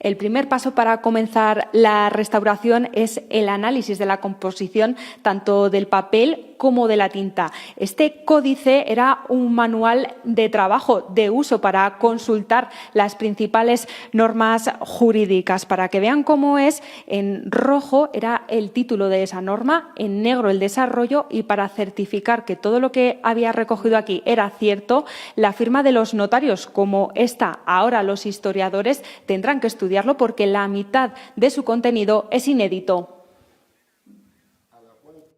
El primer paso para comenzar la restauración es el análisis de la composición tanto del papel como de la tinta. Este códice era un manual de trabajo, de uso para consultar las principales normas jurídicas. Para que vean cómo es, en rojo era el título de esa norma, en negro el desarrollo, y para certificar que todo lo que había recogido aquí era cierto, la firma de los notarios, como esta ahora los historiadores tendrán que estudiarlo porque la mitad de su contenido es inédito.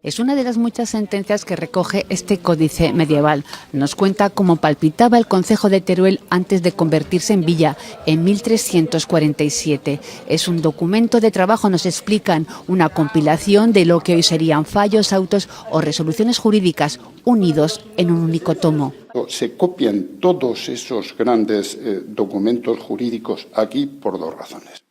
Es una de las muchas sentencias que recoge este códice medieval. Nos cuenta cómo palpitaba el concejo de Teruel antes de convertirse en villa en 1347. Es un documento de trabajo, nos explican, una compilación de lo que hoy serían fallos, autos o resoluciones jurídicas unidos en un único tomo. Se copian todos esos grandes documentos jurídicos aquí por dos razones.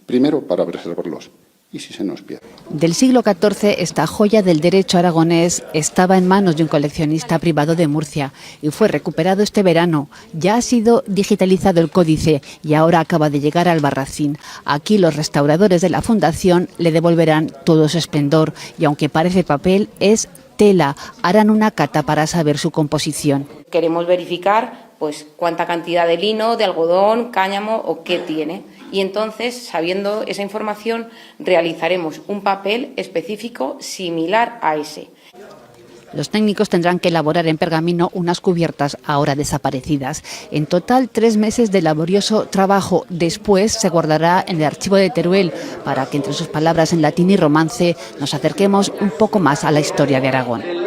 Primero, para preservarlos. ¿Y si se nos pierde? Del siglo XIV, esta joya del derecho aragonés estaba en manos de un coleccionista privado de Murcia y fue recuperado este verano. Ya ha sido digitalizado el códice y ahora acaba de llegar al Albarracín. Aquí los restauradores de la Fundación le devolverán todo su esplendor y aunque parece papel, es tela. Harán una cata para saber su composición. Queremos verificar pues cuánta cantidad de lino, de algodón, cáñamo o qué tiene. Y entonces, sabiendo esa información, realizaremos un papel específico similar a ese. Los técnicos tendrán que elaborar en pergamino unas cubiertas ahora desaparecidas. En total, 3 meses de laborioso trabajo. Después se guardará en el archivo de Teruel para que entre sus palabras en latín y romance nos acerquemos un poco más a la historia de Aragón.